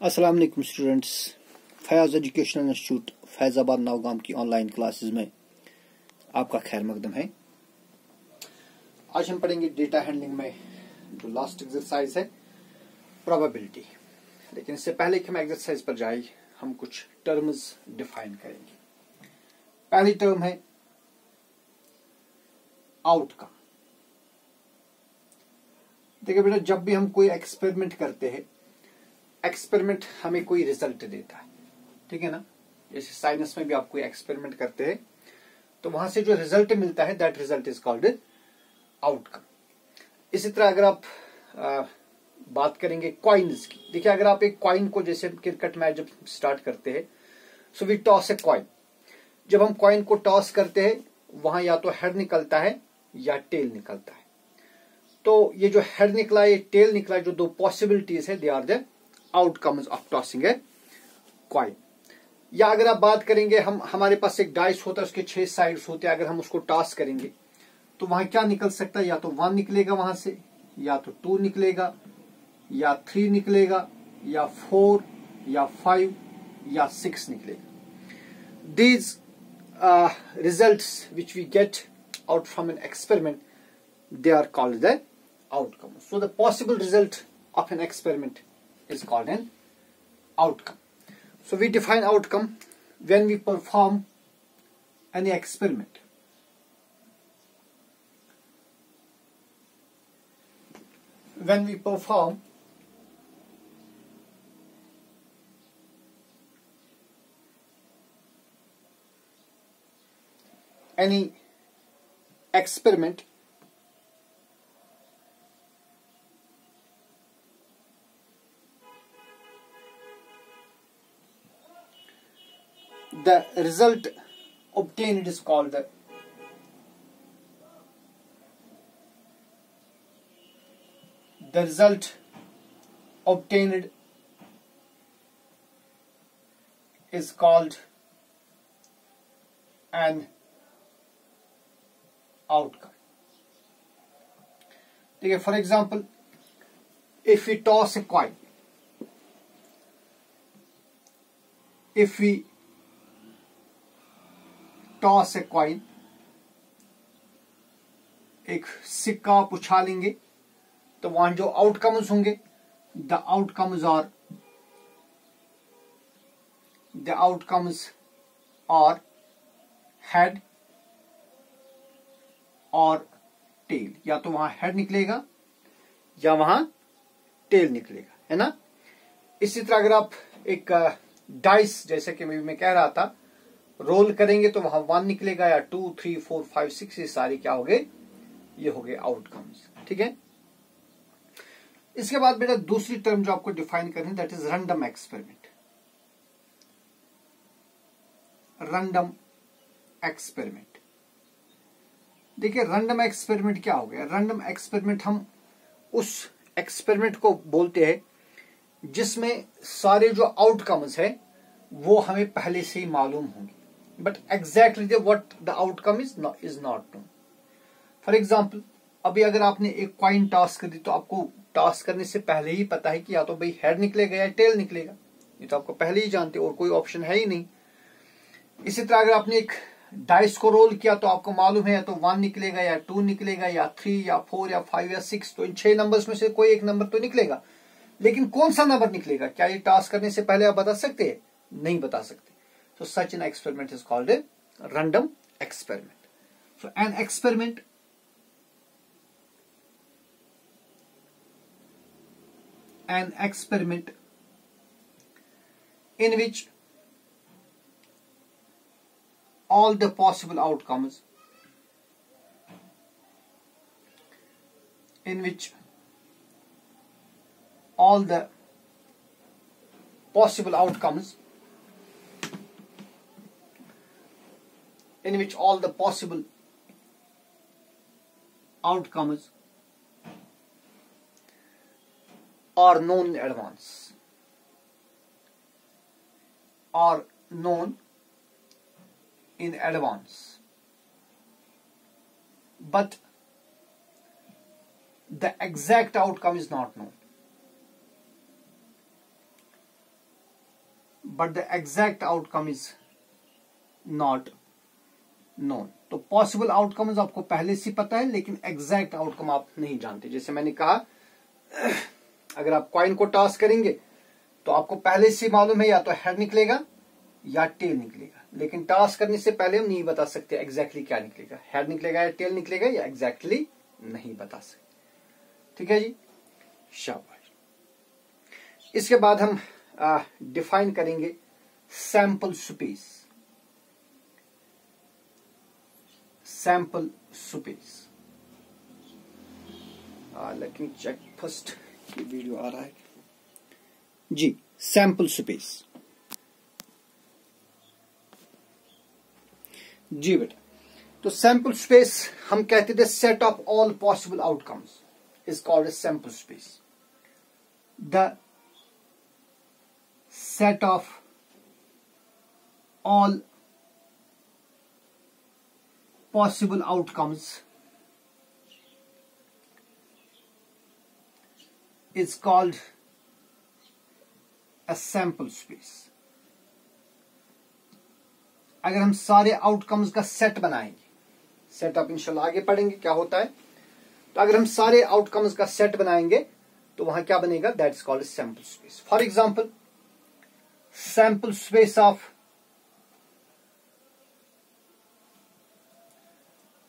अस्सलाम वालेकुम students. Fayaz educational institute Faizabad Naugam की ऑनलाइन क्लासेस में आपका खैर मकदम है। आज हम पढ़ेंगे डेटा हैंडलिंग में जो लास्ट एक्सरसाइज है प्रोबेबिलिटी। लेकिन इससे पहले कि हम एक्सरसाइज पर जाए हम कुछ टर्म्स डिफाइन करेंगे। पहली टर्म है आउटकम। देखिए बेटा, जब भी हम कोई एक्सपेरिमेंट करते हैं, एक्सपेरिमेंट हमें कोई रिजल्ट देता है, ठीक है ना। जैसे साइंस में भी आप कोई एक्सपेरिमेंट करते हैं तो वहां से जो रिजल्ट मिलता है that result is called outcome. इसी तरह अगर आप बात करेंगे कॉइन्स की, देखिए अगर आप एक कॉइन को, जैसे क्रिकेट मैच जब स्टार्ट करते हैं so we toss a coin. जब हम कॉइन को टॉस करते हैं वहां या तो हेड निकलता है या टेल निकलता है। तो ये जो हेड निकला, ये टेल निकला, जो दो पॉसिबिलिटीज है they are the outcomes of tossing a coin. या अगर आप बात करेंगे, हमारे पास एक डाइस होता है, उसके 6 साइड्स होते हैं। अगर हम उसको टॉस करेंगे तो वहां क्या निकल सकता है, या तो 1 निकलेगा वहां से, या तो 2 निकलेगा, या 3 निकलेगा, या 4, या 5, या 6 निकलेगा। These results which we get out from an experiment, they are called the outcome. So the possible result of an experiment is called an outcome. So we define outcome when we perform any experiment. When we perform any experiment, the result obtained is called the result obtained is called an outcome. देखिए, for example, if we toss a coin, if we toss a coin, एक सिक्का आप उछालेंगे तो वहां जो outcomes होंगे, the outcomes are head और tell. या तो वहां हेड निकलेगा या वहां टेल निकलेगा, है ना। इसी तरह अगर आप एक डाइस, जैसे कि मैं कह रहा था, रोल करेंगे तो वहां 1 निकलेगा, या 2, 3, 4, 5, 6, ये सारे क्या हो गए, ये हो गए आउटकम्स, ठीक है। इसके बाद बेटा दूसरी टर्म जो आपको डिफाइन करनी है that is random experiment. Random experiment, देखिए रैंडम एक्सपेरिमेंट क्या हो गया। रैंडम एक्सपेरिमेंट, हम उस एक्सपेरिमेंट को बोलते हैं जिसमें सारे जो आउटकम्स है वो हमें पहले से ही मालूम होंगे, but exactly what the outcome is not known. For example, अभी अगर आपने एक कॉइन टॉस कर दी तो आपको टॉस करने से पहले ही पता है कि या तो भाई हेड निकलेगा या टेल निकलेगा, ये तो आपको पहले ही जानते हो और कोई ऑप्शन है ही नहीं। इसी तरह अगर आपने एक डाइस को रोल किया तो आपको मालूम है या तो 1 निकलेगा, या 2 निकलेगा, या 3, या 4, या 5, या 6, तो इन 6 नंबर्स में से कोई एक नंबर तो निकलेगा। लेकिन कौन सा नंबर निकलेगा, क्या ये टास्क करने से पहले आप बता सकते हैं? नहीं बता सकते। So such an experiment is called a random experiment. So an experiment in which all the possible outcomes are known in advance, but the exact outcome is not known. But the exact outcome is not known. तो possible outcomes आपको पहले से पता है, लेकिन exact outcome आप नहीं जानते। जैसे मैंने कहा, अगर आप कॉइन को टॉस करेंगे तो आपको पहले से मालूम है या तो हेड निकलेगा या टेल निकलेगा, लेकिन टॉस करने से पहले हम नहीं बता सकते एग्जैक्टली क्या निकलेगा, हेड निकलेगा या टेल निकलेगा, या एग्जैक्टली नहीं बता सकते। ठीक है जी, शाबाश। इसके बाद हम डिफाइन करेंगे sample space. Sample space, let me check first, ये वीडियो आ रहा है जी। सैंपल स्पेस जी बेटा, तो सैंपल स्पेस हम कहते थे set of all possible outcomes is called as sample space. The set of all possible outcomes is called a sample space। अगर हम सारे आउटकम्स का सेट बनाएंगे, सेट आप इंशाल्लाह आगे पढ़ेंगे क्या होता है, तो अगर हम सारे आउटकम्स का सेट बनाएंगे तो वहां क्या बनेगा, that is called sample space. For example, sample space of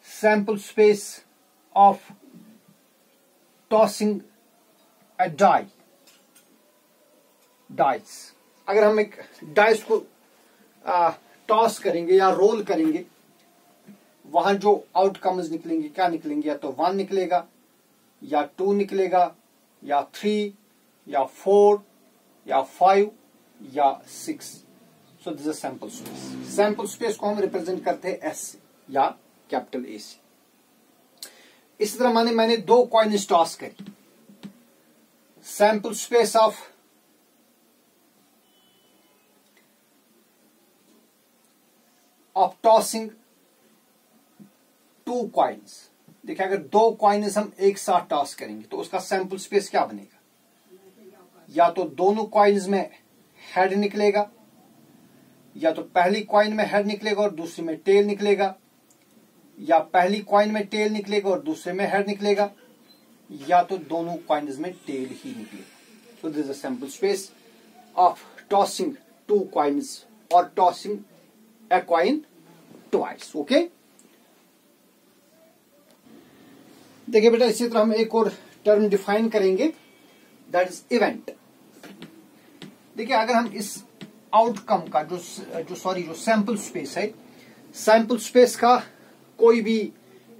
sample space of tossing a dice। अगर हम एक डाइस को टॉस करेंगे या रोल करेंगे, वहां जो आउटकम्स निकलेंगे क्या निकलेंगे, या तो 1 निकलेगा या 2 निकलेगा या 3 या 4 या 5 या 6। सो this is sample space. Sample space को हम रिप्रेजेंट करते हैं एस या कैपिटल ए से। इसी तरह मैंने 2 कॉइन्स टॉस करी, sample space of tossing 2 coins. देखिए, अगर 2 कॉइन्स हम एक साथ टॉस करेंगे तो उसका सैंपल स्पेस क्या बनेगा, या तो दोनों कॉइन्स में हेड निकलेगा, या तो पहली कॉइन में हेड निकलेगा और दूसरी में टेल निकलेगा, या पहली कॉइन में टेल निकलेगा और दूसरे में हेड निकलेगा, या तो दोनों कॉइन्स में टेल ही निकलेगा। So this is a sample space of tossing 2 coins और tossing a coin twice। Okay, देखिए बेटा, इसी तरह हम एक और टर्म डिफाइन करेंगे, दैट इज इवेंट। देखिए, अगर हम इस आउटकम का जो सैंपल स्पेस है, सैंपल स्पेस का कोई भी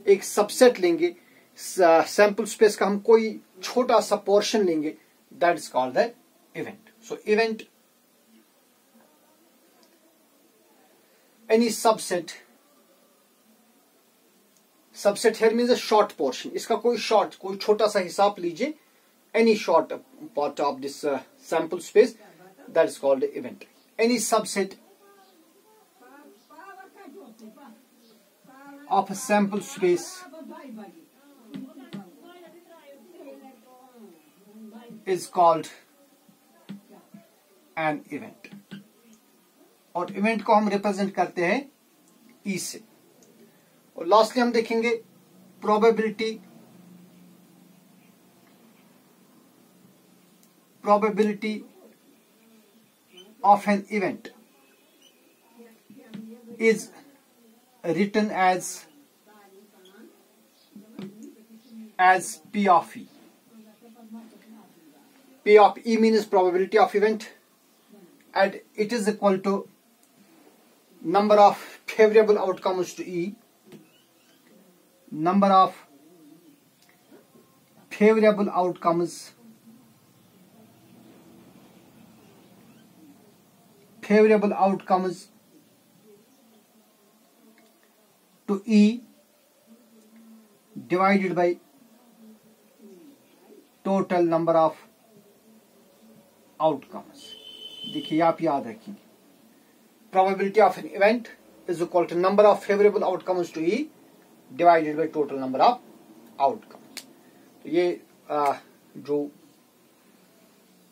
एक सबसेट लेंगे, सैंपल स्पेस का हम कोई छोटा सा पोर्शन लेंगे, that is called the event. So event any subset here means a short portion। इसका कोई छोटा सा हिसाब लीजिए, any short part of this sample space, that is called event। any subset of a sample space is called an event। और event को हम represent करते हैं ई से। और लास्टली हम देखेंगे probability of an event is written as P of E। P of E means probability of event, and it is equal to number of favorable outcomes to E, number of favorable outcomes to E divided by total number of outcomes। देखिए, आप याद रखेंगे, probability of an event is equal to number of favorable outcomes to E divided by total number of outcomes। तो ये जो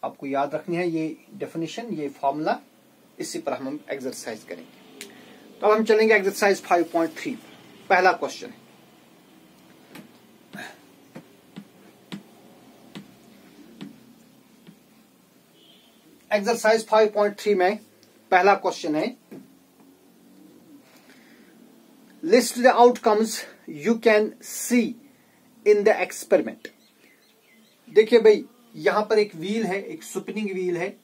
आपको याद रखनी है, ये डेफिनेशन, ये फॉर्मूला इसी पर हम एक्सरसाइज करेंगे। तो अब हम चलेंगे एक्सरसाइज 5.3। पहला क्वेश्चन है, एक्सरसाइज 5.3 में पहला क्वेश्चन है, list the outcomes you can see in the experiment. देखिए भाई, यहां पर एक व्हील है, एक स्पिनिंग व्हील है,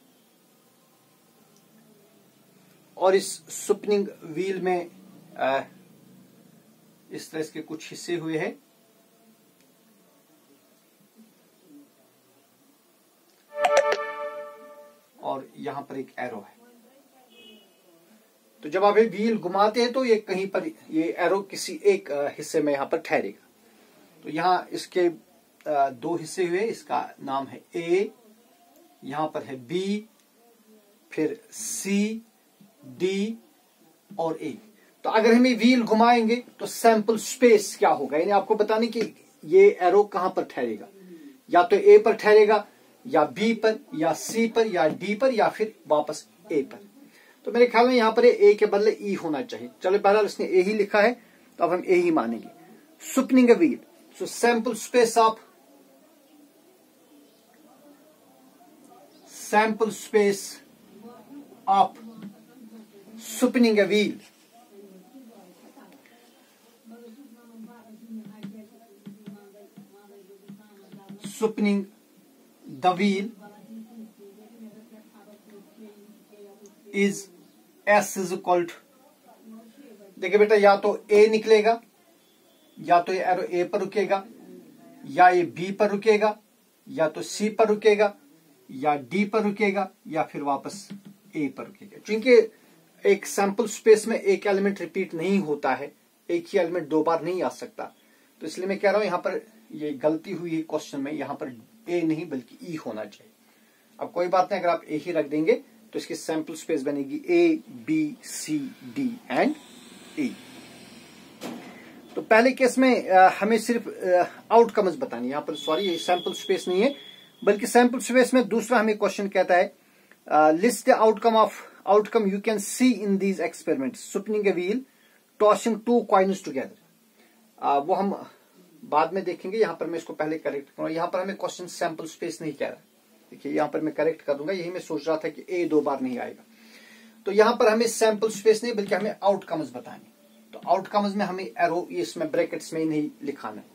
और इस स्पिनिंग व्हील में इस तरह के कुछ हिस्से हुए हैं, और यहां पर एक एरो है। तो जब आप ये व्हील घुमाते हैं तो ये कहीं पर, ये एरो किसी एक हिस्से में यहां पर ठहरेगा। तो यहां इसके दो हिस्से हुए, इसका नाम है ए, यहां पर है बी, फिर सी, डी और ए। तो अगर हम ये व्हील घुमाएंगे तो सैंपल स्पेस क्या होगा, यानी आपको बताने कि ये एरो कहां पर ठहरेगा, या तो ए पर ठहरेगा, या बी पर, या सी पर, या डी पर, या फिर वापस ए पर। तो मेरे ख्याल में यहां पर ए के बदले ई होना चाहिए। चलो बहरहाल इसने ए ही लिखा है तो अब हम ए ही मानेंगे। Spinning a wheel, so sample space of spinning a wheel spinning the wheel is S is equal to, देखिए बेटा, या तो A निकलेगा, या तो ये एरो A पर रुकेगा, या ये B पर रुकेगा, या तो C पर रुकेगा, या D पर रुकेगा, या फिर वापस A पर रुकेगा। क्योंकि एक सैंपल स्पेस में एक एलिमेंट रिपीट नहीं होता है, एक ही एलिमेंट दो बार नहीं आ सकता। तो इसलिए मैं कह रहा हूं यहां पर ये गलती हुई है क्वेश्चन में, यहां पर ए नहीं बल्कि ई होना चाहिए। अब कोई बात नहीं, अगर आप ए ही रख देंगे तो इसकी सैंपल स्पेस बनेगी ए, बी, सी, डी एंड ई। तो पहले केस में हमें सिर्फ आउटकम्स बतानी, यहां पर सॉरी ये सैंपल स्पेस नहीं है, बल्कि सैंपल स्पेस में दूसरा हमें क्वेश्चन कहता है, list the outcome you can see in these experiments, spinning a wheel, tossing two coins together. वो हम बाद में देखेंगे, यहां पर मैं इसको पहले करेक्ट करूंगा। यहां पर हमें क्वेश्चन सैंपल स्पेस नहीं कह रहा, देखिए यहां पर मैं करेक्ट कर दूंगा, यही मैं सोच रहा था कि ए दो बार नहीं आएगा। तो यहां पर हमें सैंपल स्पेस नहीं बल्कि हमें आउटकम्स बताने। तो आउटकम्स में हमें एरो इसमें ब्रैकेट्स में नहीं लिखाना है।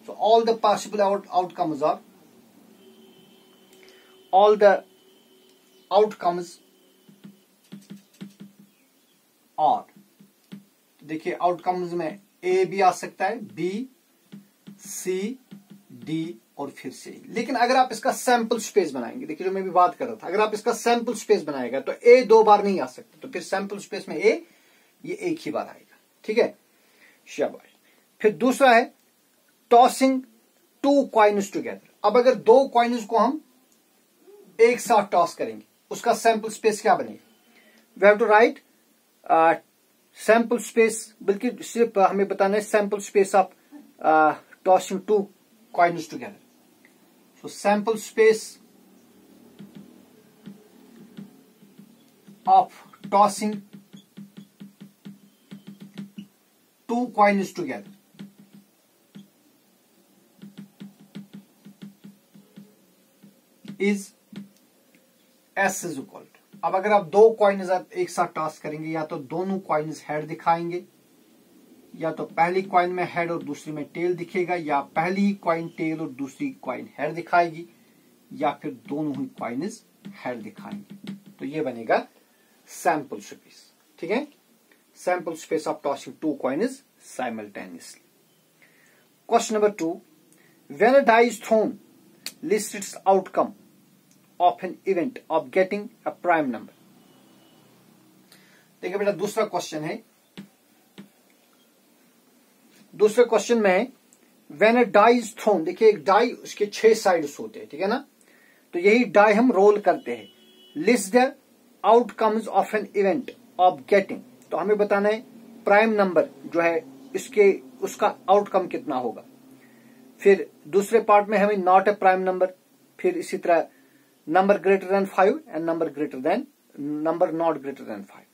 So all the possible outcomes are, all the outcomes are, देखिए आउटकम्स में ए भी आ सकता है, बी, सी, डी और फिर से। लेकिन अगर आप इसका सैंपल स्पेस बनाएंगे, देखिए जो मैं भी बात कर रहा था, अगर आप इसका सैंपल स्पेस बनाएगा तो ए दो बार नहीं आ सकता, तो फिर सैंपल स्पेस में ए ये एक ही बार आएगा। ठीक है, शाबाश। फिर दूसरा है टॉसिंग टू कॉइन्स टुगेदर। अब अगर दो कॉइन्स को हम एक साथ टॉस करेंगे, उसका सैंपल स्पेस क्या बनेगा? We have to write sample space, बल्कि सिर्फ हमें बताना है sample space of tossing two coins together. So sample space of tossing two coins together is S is equal to। अब अगर आप दो कॉइन्स एक साथ टॉस करेंगे, या तो दोनों कॉइन्स हेड दिखाएंगे, या तो पहली कॉइन में हेड और दूसरी में टेल दिखेगा, या पहली कॉइन टेल और दूसरी कॉइन हेड दिखाएगी, या फिर दोनों ही कॉइन्स हेड दिखाएंगे। तो ये बनेगा सैंपल स्पेस। ठीक है, sample space of tossing two coins simultaneously. Question number 2, when a die is thrown list its outcome of an event of getting a prime number. देखिए बेटा, दूसरा क्वेश्चन है, दूसरे क्वेश्चन में when a die is thrown, देखिए एक die उसके 6 sides होते हैं, ठीक है ना, तो यही डाई हम रोल करते हैं। List the outcomes of an event of getting, तो हमें बताना है प्राइम नंबर जो है इसके उसका आउटकम कितना होगा। फिर दूसरे पार्ट में हमें नॉट ए प्राइम नंबर, फिर इसी तरह number greater than 5 and number greater than number not greater than 5।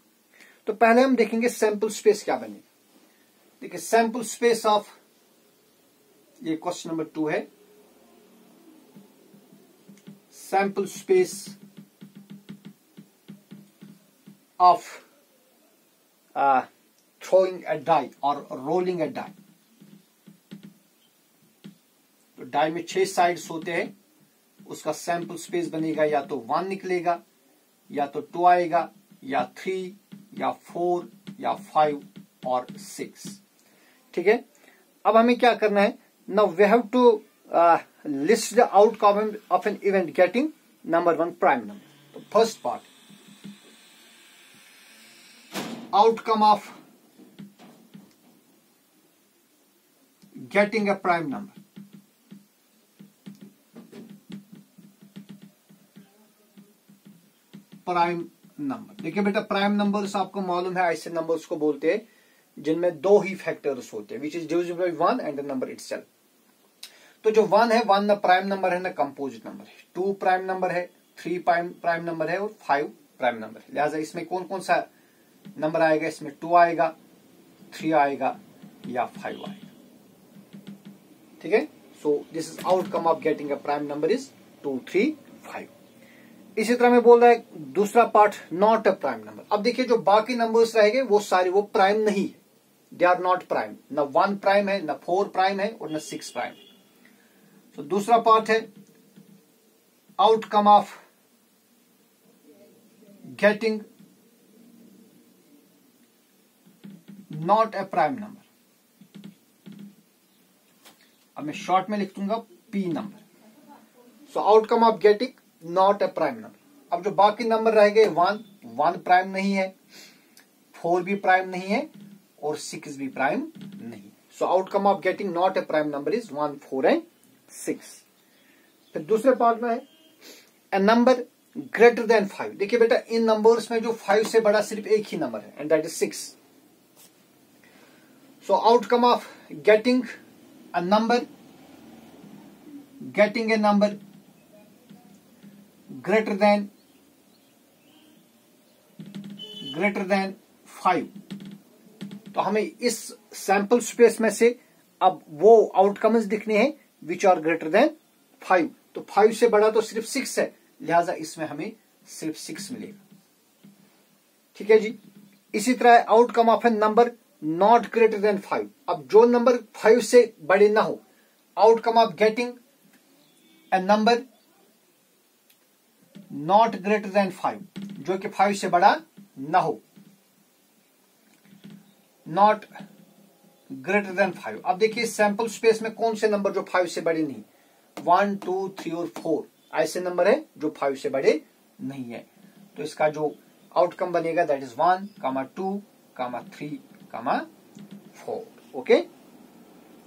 तो पहले हम देखेंगे सैंपल स्पेस क्या बनेगी। देखिए सैंपल स्पेस ऑफ, ये क्वेश्चन नंबर 2 है, sample space of throwing a die or rolling a die। तो डाई में 6 साइड्स होते हैं, उसका सैंपल स्पेस बनेगा या तो 1 निकलेगा, या तो 2 आएगा, या 3, या 4, या 5 और 6। ठीक है, अब हमें क्या करना है, now we have to list the outcome of an event getting number 1 prime number. तो first part, outcome of getting a prime number। Prime number, देखिए बेटा प्राइम नंबर्स आपको मालूम है ऐसे नंबर्स को बोलते हैं जिनमें 2 ही फैक्टर्स होते हैं, which is divisible by 1 and the number itself. तो जो 1 है, 1 ना प्राइम नंबर है ना कंपोजिट नंबर है, 2 प्राइम नंबर है, 3 प्राइम नंबर है और 5 प्राइम नंबर है। लिहाजा इसमें कौन कौन सा नंबर आएगा, इसमें 2 आएगा, 3 आएगा या 5 आएगा। ठीक है, सो this is outcome of getting a prime number is 2, 3, 5। इसी तरह में बोल रहा है दूसरा part, not a prime number. अब देखिए जो बाकी नंबर्स रहेंगे वो सारे वो प्राइम नहीं है, दे आर नॉट प्राइम, न 1 प्राइम है, न 4 प्राइम है और न 6 प्राइम है। तो दूसरा पार्ट है outcome of getting not a prime number. अब मैं शॉर्ट में लिख दूंगा P number. So outcome of getting not a prime number. अब जो बाकी नंबर रह गए, 1 प्राइम नहीं है, 4 भी प्राइम नहीं है और 6 भी प्राइम नहीं। So outcome of getting not a prime number is 1, 4 and 6। फिर दूसरे पार्ट में है ए नंबर ग्रेटर देन 5। देखिए बेटा इन नंबर्स में जो 5 से बड़ा सिर्फ एक ही नंबर है, and that is 6। So outcome of getting a number greater than 5। तो हमें इस सैंपल स्पेस में से अब वो आउटकम्स दिखने हैं विच आर ग्रेटर देन 5। तो 5 से बड़ा तो सिर्फ 6 है, लिहाजा इसमें हमें सिर्फ 6 मिलेगा। ठीक है जी। इसी तरह outcome of A number not greater than 5। अब जो नंबर 5 से बड़े ना हो, outcome of getting a number not greater than 5, जो कि 5 से बड़ा ना हो, नॉट ग्रेटर देन 5। अब देखिए सैंपल स्पेस में कौन से नंबर जो 5 से बड़े नहीं, 1, 2, 3 और 4 ऐसे नंबर है जो 5 से बड़े नहीं है। तो इसका जो आउटकम बनेगा दैट इज 1, 2, 3, 4। ओके,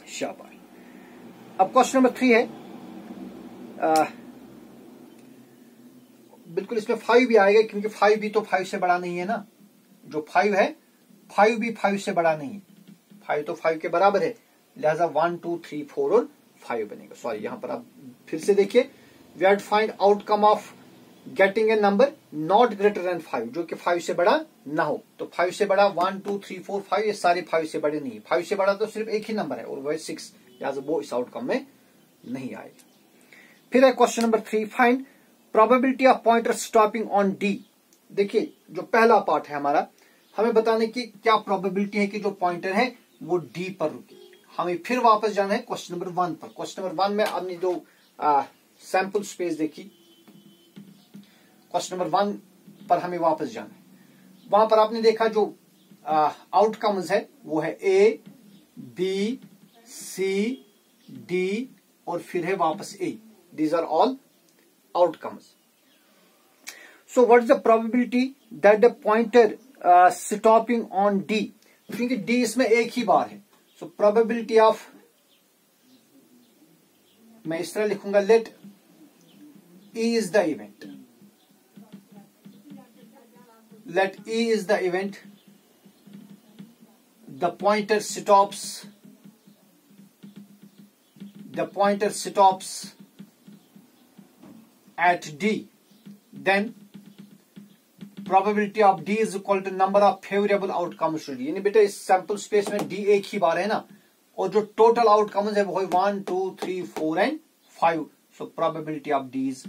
शाबाश। अब क्वेश्चन नंबर 3 है, बिल्कुल इसमें 5 भी आएगा क्योंकि 5 भी तो 5 से बड़ा नहीं है ना। जो 5 है 5 भी 5 से बड़ा नहीं है, 5 तो 5 के बराबर है, लिहाजा 1, 2, 3, 4 और 5 बनेगा। सॉरी यहां पर आप फिर से देखिए, we have to find outcome of getting a number not greater than 5, जो कि 5 से बड़ा ना हो। तो 5 से बड़ा 1, 2, 3, 4, 5 ये सारे 5 से बड़े नहीं। 5 से बड़ा तो सिर्फ एक ही नंबर है और वो है 6, लिहाजा वो इस आउटकम में नहीं आएगा। फिर है question number 3, find probability of pointer stopping on D. देखिए जो पहला पार्ट है हमारा, हमें बताने की क्या प्रोबेबिलिटी है कि जो पॉइंटर है वो डी पर रुके। हमें फिर वापस जाना है क्वेश्चन नंबर 1 पर। क्वेश्चन नंबर 1 में आपने जो सैंपल स्पेस देखी, क्वेश्चन नंबर 1 पर हमें वापस जाना है। वहां पर आपने देखा जो आउटकम्स है वो है ए, बी, सी, डी और फिर है वापस A. These are all outcomes. So what is the probability that the pointer stopping on D, क्योंकि D इसमें एक ही बार है, so probability of, मैं इस तरह लिखूंगा, let E is the event, let E is the event, the pointer stops at D, then probability of D is equal to number of favourable outcomes to D. यानी बेटा इस sample space में D एक ही बार है ना, और जो total outcomes है वो है 1 2 3 4 and 5। So probability of D is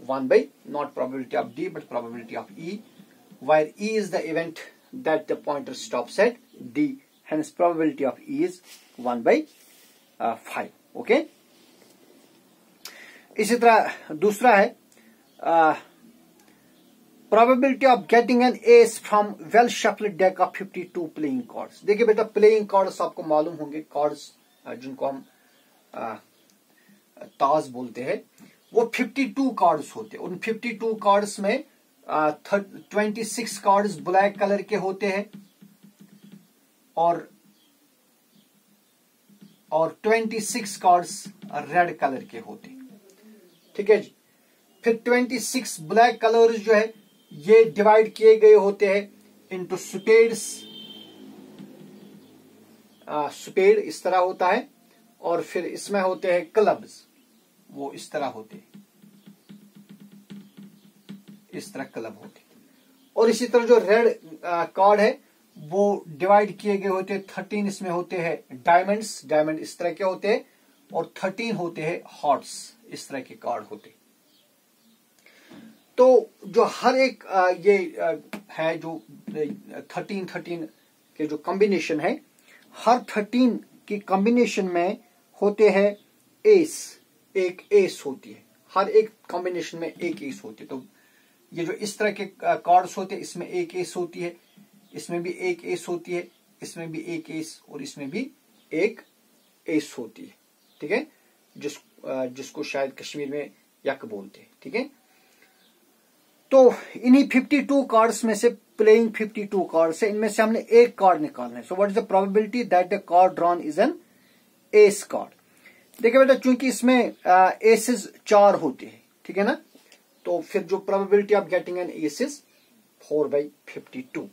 1 by not probability of D but probability of E, where E is the event that the pointer stops at D, hence probability of E is 1 by 5. Okay, इसी तरह दूसरा है probability of getting an ace from well shuffled deck of 52 playing cards। देखिए बेटा playing cards आपको मालूम होंगे, cards जिनको हम ताश बोलते हैं, वो 52 कार्ड्स होते हैं। उन 52 कार्ड्स में 26 कार्ड्स ब्लैक कलर के होते हैं और 26 कार्ड्स रेड कलर के होते हैं। ठीक है जी। फिर 26 ब्लैक कलर्स जो है ये डिवाइड किए गए होते हैं इनटू स्पेड्स। स्पेड इस तरह होता है और फिर इसमें होते हैं क्लब्स, वो इस तरह होते हैं, इस तरह क्लब होते हैं। और इसी तरह जो रेड कार्ड है वो डिवाइड किए गए होते हैं 13, इसमें होते हैं डायमंड्स, डायमंड इस तरह के होते हैं, और 13 होते हैं हार्ट्स, इस तरह के कार्ड होते हैं। तो जो हर एक ये है जो 13 के जो कॉम्बिनेशन है, हर 13 की कॉम्बिनेशन में होते हैं एस, एक एस होती है, हर एक कॉम्बिनेशन में एक एस होती है। तो ये जो इस तरह के कार्ड्स होते हैं इसमें एक एस होती है, इसमें भी एक एस होती है, इसमें भी एक एस, और इसमें भी एक एस होती है। ठीक है, जिसको शायद कश्मीर में यक बोलते हैं। ठीक है, तो इन्हीं 52 कार्ड्स में से, प्लेइंग 52 कार्ड्स है, इनमें से हमने एक कार्ड निकालना है। So what is the probability that the card drawn is an S card. देखिए बेटा चूंकि इसमें एसेस 4 होते हैं, ठीक है ना, तो फिर जो probability of getting an S is 4 by 52।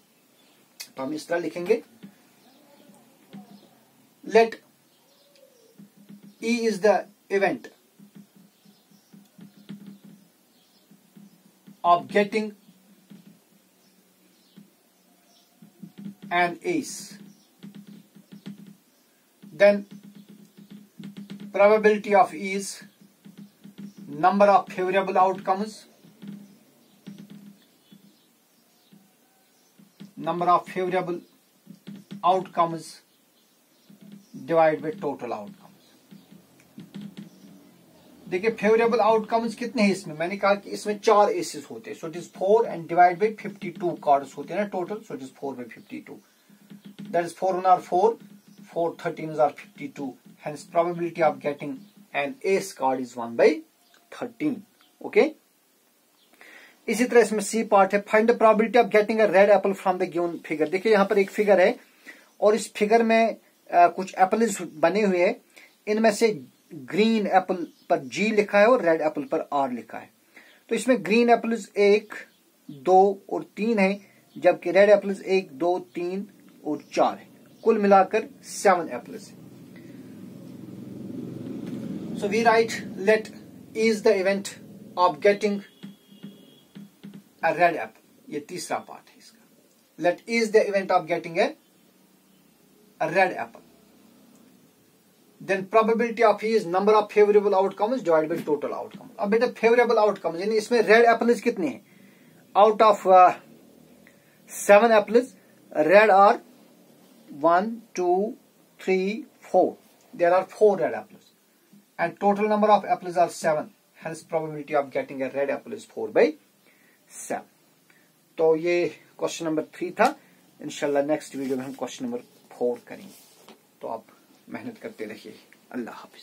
तो हम इस तरह लिखेंगे, late E is the event of getting an ace, then probability of E is number of favorable outcomes, divided by total outcomes। देखिए फेवरेबल आउटकम्स कितने हैं इसमें, मैंने कहा कि इसमें 4 एसेस होते हैं। So it is 4 and divide by 52 cards होते हैं ना total. So it is 4 by 52, that is 4 1 are 4, 4 13s are 52, hence probability of getting an ace card is 1 by 13। Okay, इसी तरह इसमें सी पार्ट है, find the probability of getting a red Apple from the given figure. देखिए यहाँ पर एक figure है और इस फिगर में कुछ एप्पल्स बने हुए हैं, इनमें से ग्रीन एप्पल पर जी लिखा है और रेड एप्पल पर आर लिखा है। तो इसमें ग्रीन एप्पल्स 1 2 और 3 है, जबकि रेड एप्पल्स 1 2 3 और 4 है, कुल मिलाकर 7 एप्पल्स है। So we write let is the event of getting a red apple, ये तीसरा पार्ट है इसका। Let is the event of getting a red apple, then probability of E is number of favorable outcomes divided by total outcome। अब बेटा favourable outcomes यानी इसमें red apples कितने हैं, out of 7 apples red are 1 2 3 4, there are 4 red apples and total number of apples are 7, hence probability of getting a red apple is 4 by 7। तो ये question number 3 था। इंशाल्लाह नेक्स्ट वीडियो में हम क्वेश्चन नंबर 4 करेंगे, तो आप मेहनत करते रहिए। अल्लाह हाफिज।